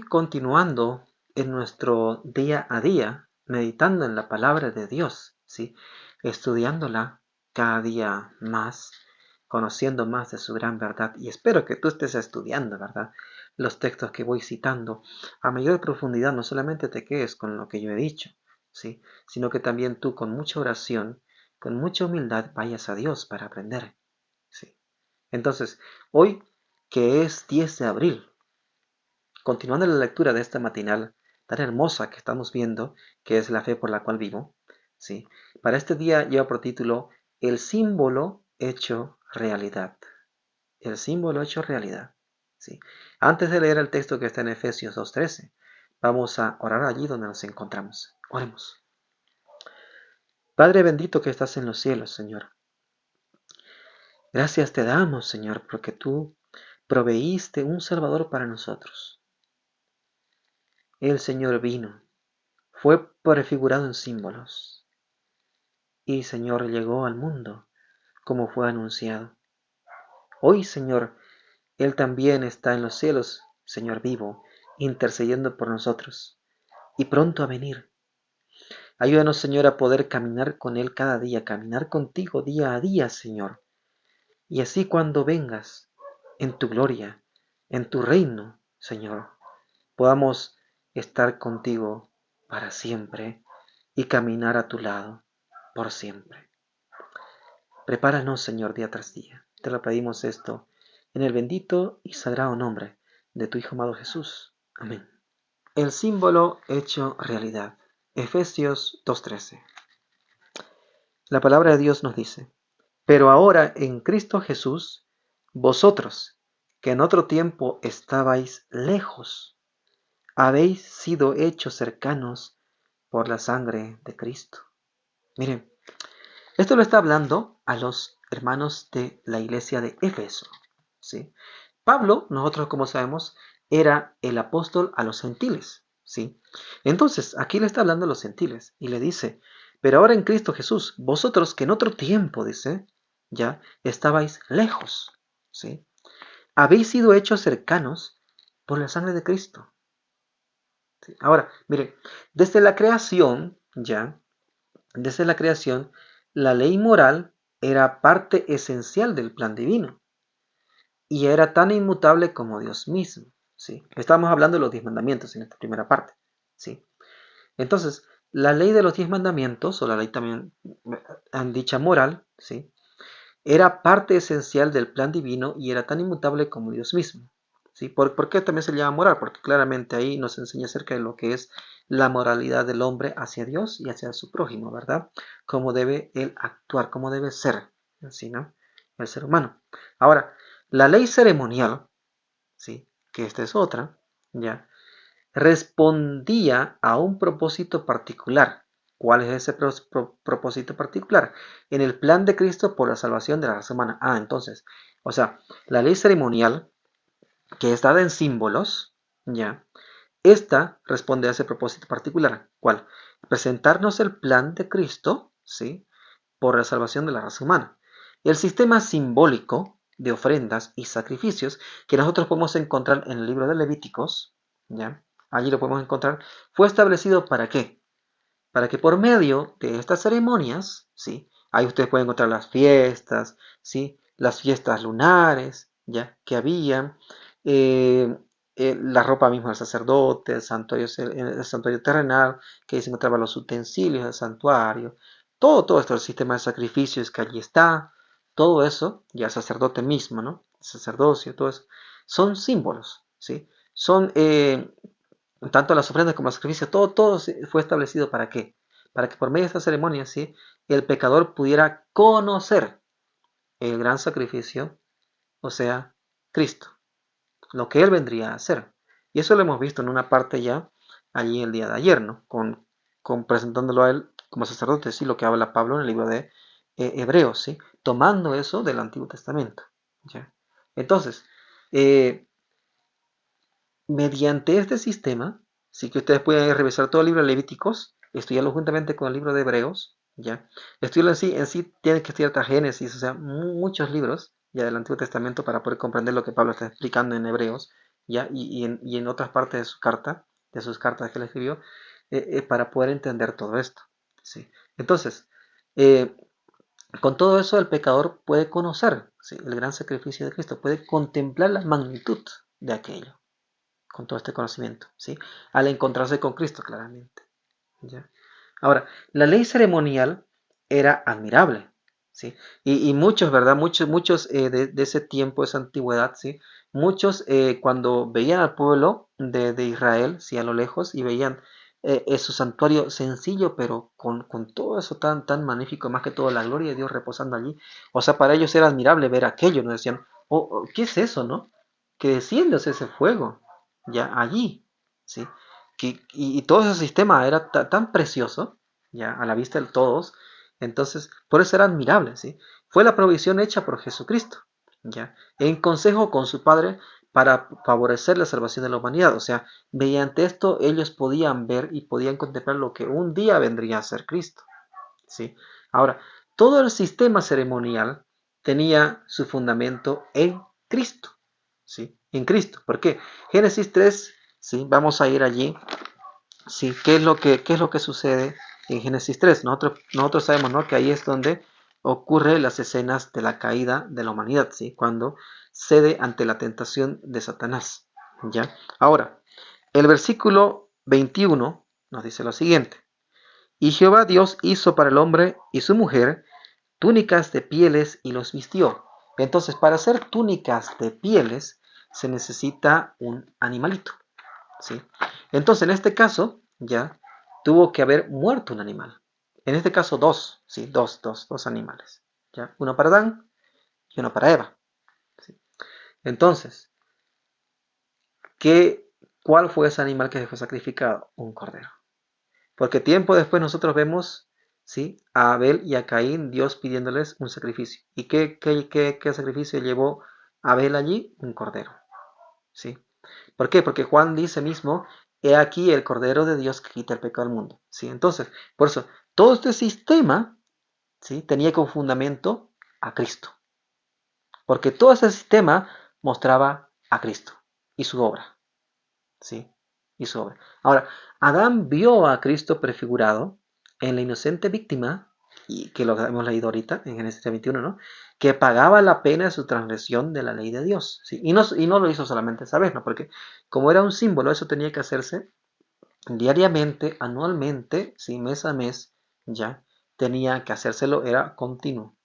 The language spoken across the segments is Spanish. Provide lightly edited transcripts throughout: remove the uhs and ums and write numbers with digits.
continuando en nuestro día a día, meditando en la palabra de Dios, ¿sí? Estudiándola cada día más, conociendo más de su gran verdad. Y espero que tú estés estudiando, ¿verdad? Los textos que voy citando a mayor profundidad. No solamente te quedes con lo que yo he dicho, ¿sí? Sino que también tú con mucha oración, con mucha humildad, vayas a Dios para aprender, ¿sí? Entonces, hoy, que es 10 de abril, continuando la lectura de esta matinal tan hermosa que estamos viendo, que es la fe por la cual vivo, ¿sí? Para este día lleva por título El símbolo hecho realidad. El símbolo hecho realidad, ¿sí? Antes de leer el texto que está en Efesios 2:13, vamos a orar allí donde nos encontramos. Oremos. Padre bendito que estás en los cielos, Señor. Gracias te damos, Señor, porque tú proveíste un Salvador para nosotros. El Señor vino, fue prefigurado en símbolos, y Señor llegó al mundo como fue anunciado. Hoy, Señor, Él también está en los cielos, Señor vivo, intercediendo por nosotros, y pronto a venir. Ayúdanos, Señor, a poder caminar con Él cada día, caminar contigo día a día, Señor. Y así cuando vengas en tu gloria, en tu reino, Señor, podamos estar contigo para siempre y caminar a tu lado por siempre. Prepáranos, Señor, día tras día. Te lo pedimos esto en el bendito y sagrado nombre de tu Hijo amado Jesús. Amén. El símbolo hecho realidad. Efesios 2:13. La palabra de Dios nos dice: pero ahora en Cristo Jesús, vosotros, que en otro tiempo estabais lejos, habéis sido hechos cercanos por la sangre de Cristo. Miren, esto lo está hablando a los hermanos de la iglesia de Éfeso, ¿sí? Pablo, nosotros como sabemos, era el apóstol a los gentiles, ¿sí? Entonces, aquí le está hablando a los gentiles y le dice: pero ahora en Cristo Jesús, vosotros que en otro tiempo, dice, ya estabais lejos, ¿sí? Habéis sido hechos cercanos por la sangre de Cristo. ¿Sí? Ahora, miren, desde la creación, ya, desde la creación, la ley moral era parte esencial del plan divino y era tan inmutable como Dios mismo, ¿sí? Estamos hablando de los 10 mandamientos en esta primera parte, ¿sí? Entonces, la ley de los 10 mandamientos, o la ley también dicha moral, ¿sí? Era parte esencial del plan divino y era tan inmutable como Dios mismo, ¿sí? ¿Por qué también se llama moral? Porque claramente ahí nos enseña acerca de lo que es la moralidad del hombre hacia Dios y hacia su prójimo, ¿verdad? Cómo debe él actuar, cómo debe ser, ¿sí, no? El ser humano. Ahora, la ley ceremonial, ¿sí? Que esta es otra, ¿ya? Respondía a un propósito particular. ¿Cuál es ese propósito particular? En el plan de Cristo por la salvación de la raza humana. Entonces, o sea, la ley ceremonial, que está dada en símbolos, ya, esta responde a ese propósito particular. ¿Cuál? Presentarnos el plan de Cristo, ¿sí? Por la salvación de la raza humana. El sistema simbólico de ofrendas y sacrificios que nosotros podemos encontrar en el libro de Levíticos, ¿ya? Allí lo podemos encontrar, fue establecido ¿para qué? Para que por medio de estas ceremonias, ¿sí? Ahí ustedes pueden encontrar las fiestas, ¿sí? Las fiestas lunares, ¿ya? Que habían, eh, la ropa misma del sacerdote, el santuario terrenal, que ahí se encontraban los utensilios del santuario, todo esto, el sistema de sacrificios que allí está, todo eso, ya el sacerdote mismo, ¿no? El sacerdocio, todo eso, son símbolos, ¿sí? Son tanto las ofrendas como los sacrificios, todo fue establecido ¿para qué? Para que por medio de esta ceremonia, ¿sí? El pecador pudiera conocer el gran sacrificio, o sea, Cristo, lo que Él vendría a hacer. Y eso lo hemos visto en una parte ya, allí el día de ayer, ¿no? Con presentándolo a Él como sacerdote, ¿sí? Lo que habla Pablo en el libro de Hebreos, ¿sí? Tomando eso del Antiguo Testamento, ¿ya? Entonces, eh, mediante este sistema, sí que ustedes pueden revisar todo el libro de Levíticos, estudiarlo juntamente con el libro de Hebreos, ¿ya? Estudiarlo en sí tienen que estudiar hasta Génesis, o sea, muchos libros ya del Antiguo Testamento para poder comprender lo que Pablo está explicando en Hebreos, ¿ya? Y en otras partes de su carta, de sus cartas que le escribió, para poder entender todo esto, ¿sí? Entonces, eh, con todo eso el pecador puede conocer, ¿sí?, el gran sacrificio de Cristo, puede contemplar la magnitud de aquello, con todo este conocimiento, ¿sí?, al encontrarse con Cristo claramente, ¿ya? Ahora, la ley ceremonial era admirable, ¿sí? Y muchos, ¿verdad? Muchos de ese tiempo, esa antigüedad, ¿sí? Muchos cuando veían al pueblo de Israel, ¿sí?, a lo lejos, y veían su santuario sencillo, pero con todo eso tan magnífico, más que todo la gloria de Dios reposando allí. O sea, para ellos era admirable ver aquello, ¿no? Decían, oh, ¿qué es eso, no? Que desciende ese fuego, ya allí, ¿sí? Y todo ese sistema era tan precioso, ya a la vista de todos, entonces por eso era admirable, ¿sí? Fue la provisión hecha por Jesucristo, ya en consejo con su Padre para favorecer la salvación de la humanidad. O sea, mediante esto ellos podían ver y podían contemplar lo que un día vendría a ser Cristo, ¿sí? Ahora, todo el sistema ceremonial tenía su fundamento en Cristo, ¿sí? En Cristo. ¿Por qué? Génesis 3, ¿sí? Vamos a ir allí. Sí, qué es lo que sucede en Génesis 3? Nosotros sabemos, ¿no?, que ahí es donde ocurre las escenas de la caída de la humanidad, ¿sí? Cuando cede ante la tentación de Satanás, ¿ya? Ahora, el versículo 21 nos dice lo siguiente: y Jehová Dios hizo para el hombre y su mujer túnicas de pieles y los vistió. Entonces, para hacer túnicas de pieles se necesita un animalito, ¿sí? Entonces, en este caso, ya tuvo que haber muerto un animal. En este caso, dos, ¿sí? Dos animales, ¿ya? Uno para Adán y uno para Eva, ¿sí? Entonces, ¿cuál fue ese animal que fue sacrificado? Un cordero. Porque tiempo después nosotros vemos, ¿sí?, a Abel y a Caín, Dios pidiéndoles un sacrificio. ¿Y qué sacrificio llevó Abel allí? Un cordero, ¿sí? ¿Por qué? Porque Juan dice mismo, he aquí el Cordero de Dios que quita el pecado del mundo, ¿sí? Entonces, por eso, todo este sistema, ¿sí?, tenía como fundamento a Cristo. Porque todo ese sistema mostraba a Cristo y su obra, ¿sí? Y su obra. Ahora, Adán vio a Cristo prefigurado en la inocente víctima, y que lo hemos leído ahorita en Génesis 21, ¿no?, que pagaba la pena de su transgresión de la ley de Dios, ¿sí? Y no lo hizo solamente esa vez, ¿no? Porque como era un símbolo, eso tenía que hacerse diariamente, anualmente, ¿sí?, mes a mes, ya tenía que hacérselo, era continuo,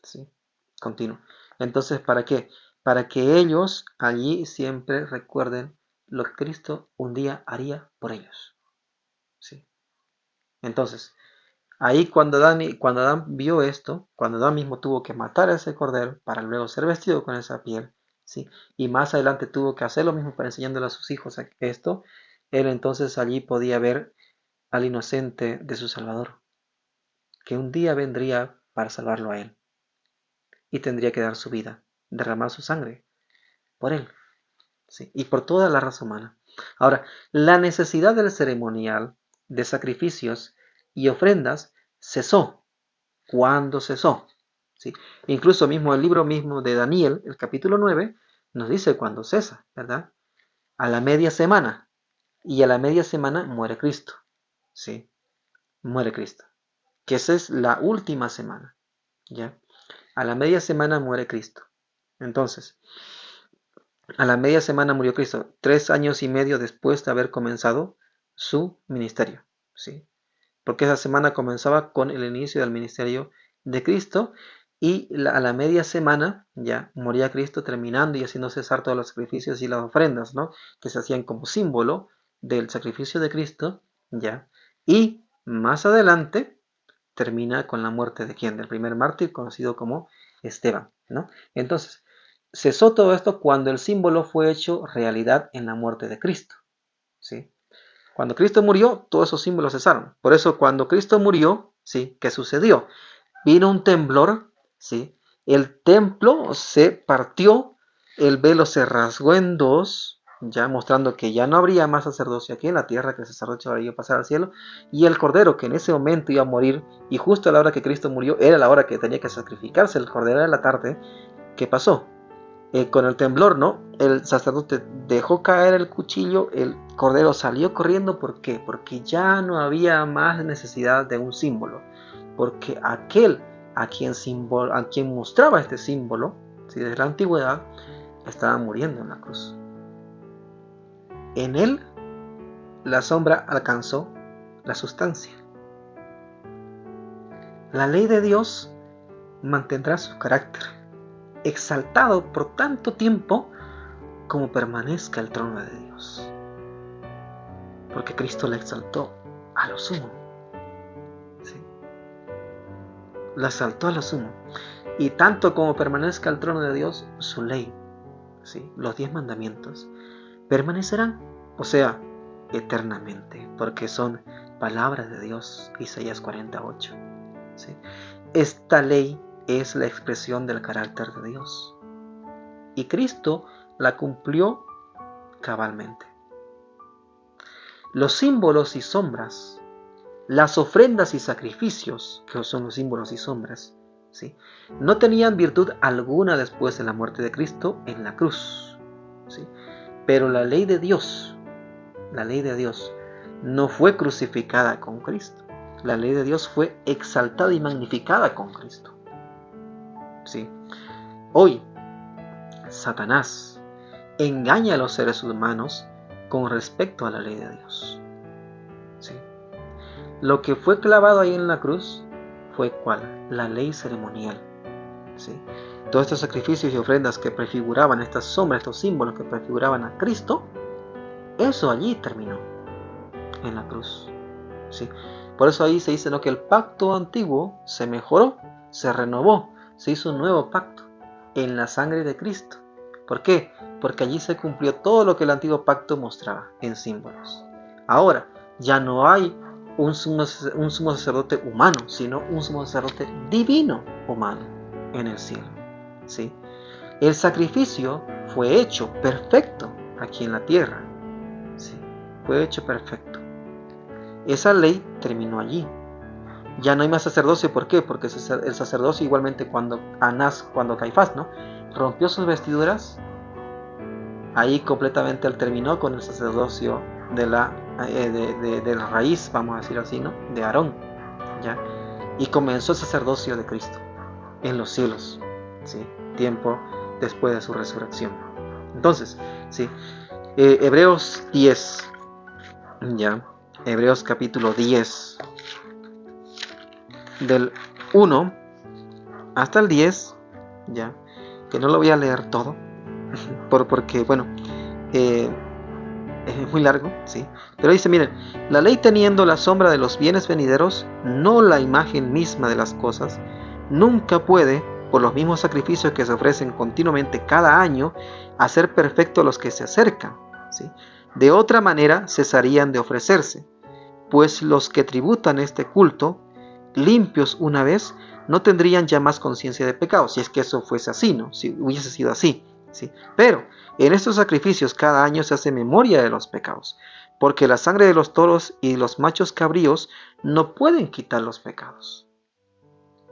¿sí? Continuo. Entonces, ¿para qué? Para que ellos allí siempre recuerden lo que Cristo un día haría por ellos, ¿sí? Entonces, ahí cuando Adán vio esto, cuando Adán mismo tuvo que matar a ese cordero para luego ser vestido con esa piel, ¿sí?, y más adelante tuvo que hacer lo mismo para enseñándole a sus hijos esto, él entonces allí podía ver al inocente de su Salvador, que un día vendría para salvarlo a él, y tendría que dar su vida, derramar su sangre por él, ¿sí?, y por toda la raza humana. Ahora, la necesidad del ceremonial, de sacrificios y ofrendas cesó. ¿Cuándo cesó? ¿Sí? Incluso mismo el libro mismo de Daniel, el capítulo 9, nos dice cuándo cesa, ¿verdad? A la media semana. Y a la media semana muere Cristo, ¿sí? Muere Cristo. Que esa es la última semana, ¿ya? A la media semana muere Cristo. Entonces, a la media semana murió Cristo, 3 años y medio después de haber comenzado su ministerio, ¿sí? Porque esa semana comenzaba con el inicio del ministerio de Cristo, y a la media semana ya moría Cristo, terminando y haciendo cesar todos los sacrificios y las ofrendas, ¿no?, que se hacían como símbolo del sacrificio de Cristo, ya. Y más adelante termina con la muerte de quién, del primer mártir conocido como Esteban, ¿no? Entonces, cesó todo esto cuando el símbolo fue hecho realidad en la muerte de Cristo, ¿sí? Cuando Cristo murió, todos esos símbolos cesaron. Por eso, cuando Cristo murió, ¿sí?, ¿qué sucedió? Vino un temblor, ¿sí? El templo se partió, el velo se rasgó en dos, ya mostrando que ya no habría más sacerdocio aquí en la tierra, que el sacerdocio ahora iba a pasar al cielo, y el cordero que en ese momento iba a morir, y justo a la hora que Cristo murió, era la hora que tenía que sacrificarse el cordero de la tarde. ¿Qué pasó? con el temblor, ¿no? El sacerdote dejó caer el cuchillo, el cordero salió corriendo. ¿Por qué? Porque ya no había más necesidad de un símbolo. Porque aquel a quien mostraba este símbolo, ¿sí? Desde la antigüedad, estaba muriendo en la cruz. En él, la sombra alcanzó la sustancia. La ley de Dios mantendrá su carácter, exaltado por tanto tiempo como permanezca el trono de Dios. Porque Cristo la exaltó a lo sumo. ¿Sí? La exaltó a lo sumo. Y tanto como permanezca el trono de Dios, su ley, ¿sí? Los 10 mandamientos, permanecerán, o sea, eternamente, porque son palabras de Dios. Isaías 48. ¿Sí? Esta ley es la expresión del carácter de Dios. Y Cristo la cumplió cabalmente. Los símbolos y sombras, las ofrendas y sacrificios, que son los símbolos y sombras, ¿sí? No tenían virtud alguna después de la muerte de Cristo en la cruz, ¿sí? Pero la ley de Dios no fue crucificada con Cristo. La ley de Dios fue exaltada y magnificada con Cristo. ¿Sí? Hoy, Satanás engaña a los seres humanos con respecto a la ley de Dios. ¿Sí? Lo que fue clavado ahí en la cruz fue ¿cuál? La ley ceremonial. ¿Sí? Todos estos sacrificios y ofrendas que prefiguraban estas sombras, estos símbolos que prefiguraban a Cristo, eso allí terminó en la cruz. ¿Sí? Por eso ahí se dice, ¿no?, que el pacto antiguo se mejoró, se renovó, se hizo un nuevo pacto en la sangre de Cristo. ¿Por qué? Porque allí se cumplió todo lo que el antiguo pacto mostraba en símbolos. Ahora ya no hay un sumo sacerdote humano, sino un sumo sacerdote divino humano en el cielo. ¿Sí? El sacrificio fue hecho perfecto aquí en la tierra. ¿Sí? Fue hecho perfecto. Esa ley terminó allí. Ya no hay más sacerdocio. ¿Por qué? Porque el sacerdocio, igualmente cuando Caifás, ¿no?, rompió sus vestiduras, ahí completamente él terminó con el sacerdocio de la raíz, vamos a decir así, ¿no?, de Aarón, ¿ya? Y comenzó el sacerdocio de Cristo en los cielos, ¿sí?, tiempo después de su resurrección. Entonces, ¿sí?, Hebreos 10, ¿ya? Hebreos capítulo 10, del 1 hasta el 10, ¿ya?, que no lo voy a leer todo, porque, bueno, es muy largo, ¿sí? Pero dice, miren, la ley teniendo la sombra de los bienes venideros, no la imagen misma de las cosas, nunca puede, por los mismos sacrificios que se ofrecen continuamente cada año, hacer perfecto a los que se acercan, ¿sí? De otra manera cesarían de ofrecerse, pues los que tributan este culto, limpios una vez, no tendrían ya más conciencia de pecado, si es que eso fuese así, ¿no?, si hubiese sido así, ¿sí? Pero en estos sacrificios cada año se hace memoria de los pecados, porque la sangre de los toros y los machos cabríos no pueden quitar los pecados,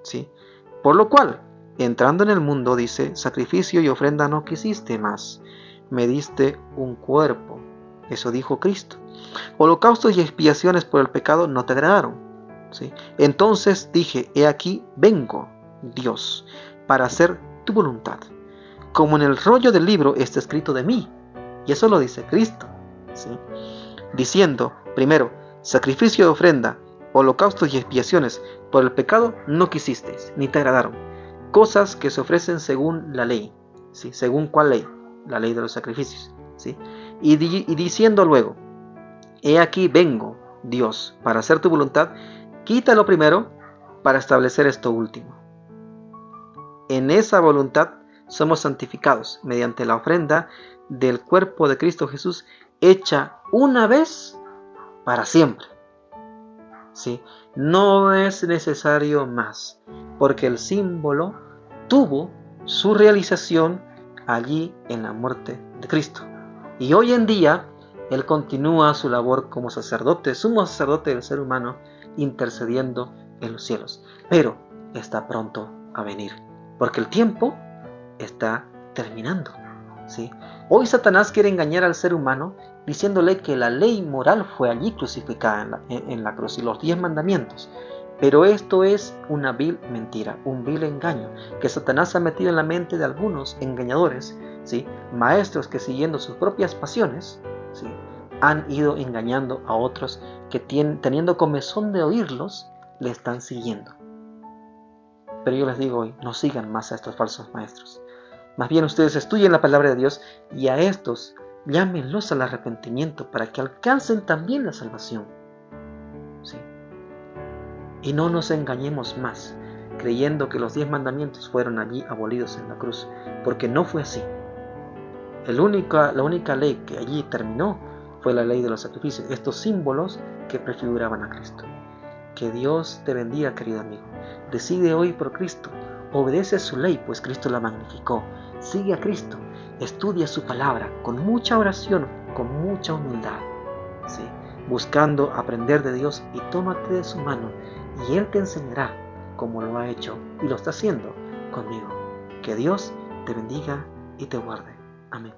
¿sí? Por lo cual, entrando en el mundo, dice, sacrificio y ofrenda no quisiste más, me diste un cuerpo. Eso dijo Cristo. Holocaustos y expiaciones por el pecado no te agradaron, ¿sí? Entonces dije, he aquí vengo, Dios, para hacer tu voluntad. Como en el rollo del libro está escrito de mí. Y eso lo dice Cristo, ¿sí?, diciendo, primero, sacrificio de ofrenda, holocaustos y expiaciones por el pecado no quisisteis, ni te agradaron. Cosas que se ofrecen según la ley, ¿sí? ¿Según cuál ley? La ley de los sacrificios, ¿sí? Y diciendo luego, he aquí vengo, Dios, para hacer tu voluntad, quita lo primero para establecer esto último. En esa voluntad somos santificados mediante la ofrenda del cuerpo de Cristo Jesús, hecha una vez para siempre. ¿Sí? No es necesario más, porque el símbolo tuvo su realización allí en la muerte de Cristo. Y hoy en día, Él continúa su labor como sacerdote, sumo sacerdote del ser humano, intercediendo en los cielos. Pero está pronto a venir, porque el tiempo está terminando, ¿sí? Hoy Satanás quiere engañar al ser humano diciéndole que la ley moral fue allí crucificada en la cruz y los 10 mandamientos. Pero esto es una vil mentira, un vil engaño que Satanás ha metido en la mente de algunos engañadores, ¿sí? Maestros que siguiendo sus propias pasiones, ¿sí? Han ido engañando a otros que teniendo comezón de oírlos, le están siguiendo. Pero yo les digo hoy, no sigan más a estos falsos maestros. Más bien ustedes estudien la palabra de Dios y a estos llámenlos al arrepentimiento para que alcancen también la salvación. ¿Sí? Y no nos engañemos más, creyendo que los 10 mandamientos fueron allí abolidos en la cruz, porque no fue así. La única ley que allí terminó fue la ley de los sacrificios, estos símbolos que prefiguraban a Cristo. Que Dios te bendiga, querido amigo. Decide hoy por Cristo. Obedece su ley, pues Cristo la magnificó. Sigue a Cristo. Estudia su palabra con mucha oración, con mucha humildad, ¿sí? Buscando aprender de Dios y tómate de su mano y Él te enseñará como lo ha hecho y lo está haciendo conmigo. Que Dios te bendiga y te guarde. Amén.